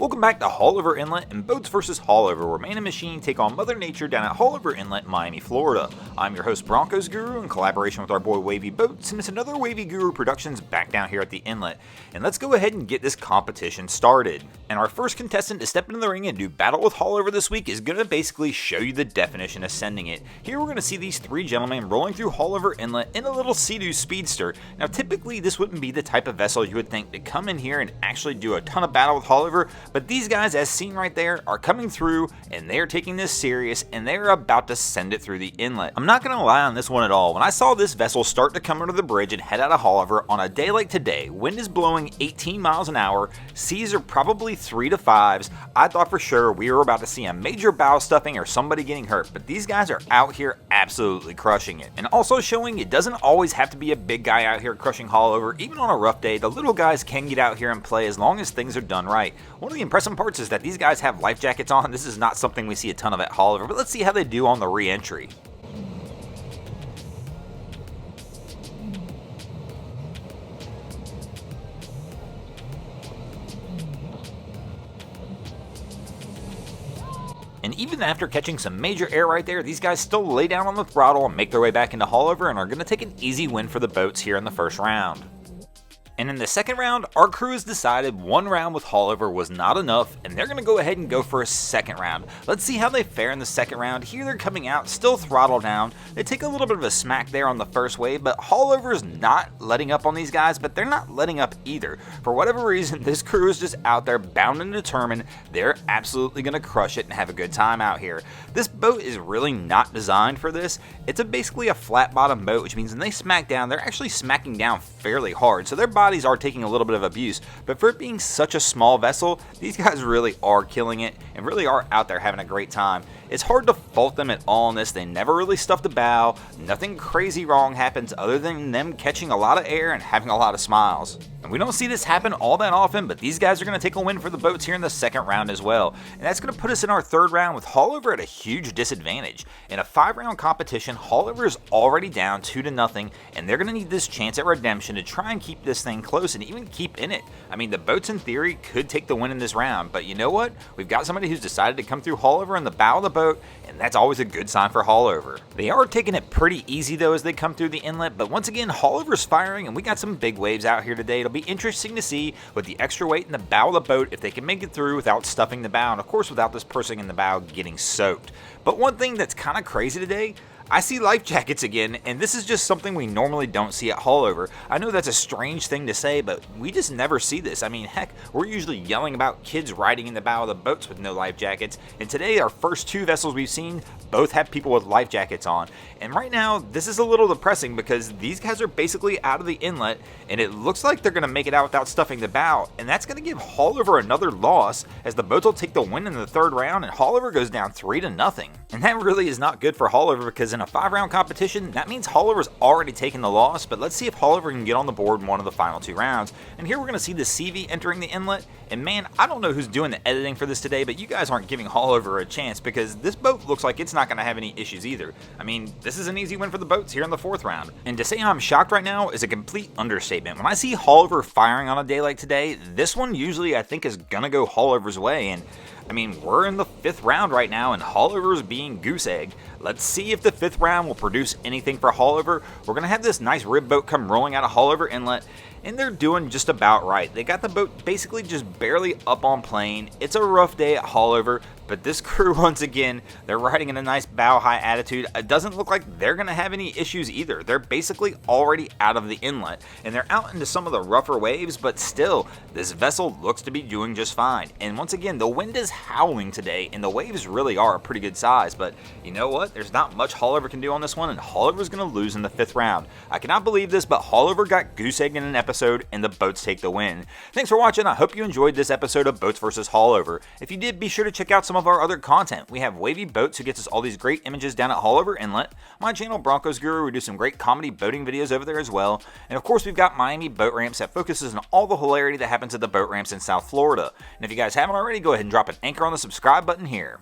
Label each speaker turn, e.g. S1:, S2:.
S1: Welcome back to Haulover Inlet and Boats vs. Haulover, where man and machine take on Mother Nature down at Haulover Inlet, Miami, Florida. I'm your host, Broncos Guru, in collaboration with our boy Wavy Boats, and it's another Wavy Guru Productions back down here at the inlet. And let's go ahead and get this competition started. And our first contestant to step into the ring and do battle with Haulover this week is going to basically show you the definition of sending it. Here we're going to see these three gentlemen rolling through Haulover Inlet in a little Sea-Doo speedster. Now typically this wouldn't be the type of vessel you would think to come in here and actually do a ton of battle with Haulover, but these guys, as seen right there, are coming through and they're taking this serious and they're about to send it through the inlet. I'm not going to lie on this one at all. When I saw this vessel start to come under the bridge and head out of Haulover on a day like today, wind is blowing 18 miles an hour, seas are probably 3 to 5s, I thought for sure we were about to see a major bow stuffing or somebody getting hurt, but these guys are out here absolutely crushing it. And also showing it doesn't always have to be a big guy out here crushing Haulover. Even on a rough day, the little guys can get out here and play as long as things are done right. One of the impressive parts is that these guys have life jackets on. This is not something we see a ton of at Haulover, but let's see how they do on the re-entry. And even after catching some major air right there, these guys still lay down on the throttle and make their way back into Haulover and are going to take an easy win for the boats here in the first round. And in the second round, our crew has decided one round with Haulover was not enough, and they're going to go ahead and go for a second round. Let's see how they fare in the second round. Here they're coming out, still throttle down. They take a little bit of a smack there on the first wave, but Haulover is not letting up on these guys, but they're not letting up either. For whatever reason, this crew is just out there bound and determined. They're absolutely going to crush it and have a good time out here. This boat is really not designed for this. It's basically a flat bottom boat, which means when they smack down, they're actually smacking down fairly hard. So their bodies are taking a little bit of abuse, but for it being such a small vessel, these guys really are killing it and really are out there having a great time. It's hard to fault them at all in this. They never really stuff the bow. Nothing crazy wrong happens other than them catching a lot of air and having a lot of smiles. And we don't see this happen all that often, but these guys are going to take a win for the boats here in the second round as well. And that's going to put us in our third round with Haulover at a huge disadvantage. In a 5-round competition, Haulover is already down 2-0, and they're going to need this chance at redemption to try and keep this thing close and even keep in it. I mean, the boats in theory could take the win in this round, but you know what? We've got somebody who's decided to come through Haulover in the bow of the boat, and that's always a good sign for Haulover. They are taking it pretty easy though as they come through the inlet, but once again, Haulover's firing, and we got some big waves out here today. It'll be interesting to see with the extra weight in the bow of the boat if they can make it through without stuffing the bow, and of course without this person in the bow getting soaked. But one thing that's kind of crazy today, I see life jackets again, and this is just something we normally don't see at Haulover. I know that's a strange thing to say, but we just never see this. I mean, heck, we're usually yelling about kids riding in the bow of the boats with no life jackets, and today our first two vessels we've seen both have people with life jackets on. And right now, this is a little depressing because these guys are basically out of the inlet, and it looks like they're going to make it out without stuffing the bow, and that's going to give Haulover another loss as the boats will take the win in the third round, and Haulover goes down 3-0. And that really is not good for Haulover because in a 5-round competition, that means Haulover's already taken the loss, but let's see if Haulover can get on the board in one of the final 2 rounds. And here we're going to see the CV entering the inlet, and man, I don't know who's doing the editing for this today, but you guys aren't giving Haulover a chance because this boat looks like it's not going to have any issues either. I mean, this is an easy win for the boats here in the 4th round. And to say I'm shocked right now is a complete understatement. When I see Haulover firing on a day like today, this one usually I think is going to go Haulover's way, and I mean, we're in the 5th round right now, and Haulover's being goose egg. Let's see if the 5th round will produce anything for Haulover. We're going to have this nice rib boat come rolling out of Haulover Inlet, and they're doing just about right. They got the boat basically just barely up on plane. It's a rough day at Haulover, but this crew, once again, they're riding in a nice bow-high attitude. It doesn't look like they're going to have any issues either. They're basically already out of the inlet, and they're out into some of the rougher waves, but still, this vessel looks to be doing just fine. And once again, the wind is howling today, and the waves really are a pretty good size, but you know what? There's not much Haulover can do on this one, and Haulover's going to lose in the 5th round. I cannot believe this, but Haulover got goose-egged in an episode, and the boats take the win. Thanks for watching. I hope you enjoyed this episode of Boats vs. Haulover. If you did, be sure to check out some of our other content. We have Wavy Boats, who gets us all these great images down at Haulover Inlet. My channel, Broncos Guru, we do some great comedy boating videos over there as well. And of course, we've got Miami Boat Ramps that focuses on all the hilarity that happens at the boat ramps in South Florida. And if you guys haven't already, go ahead and drop an anchor on the subscribe button here.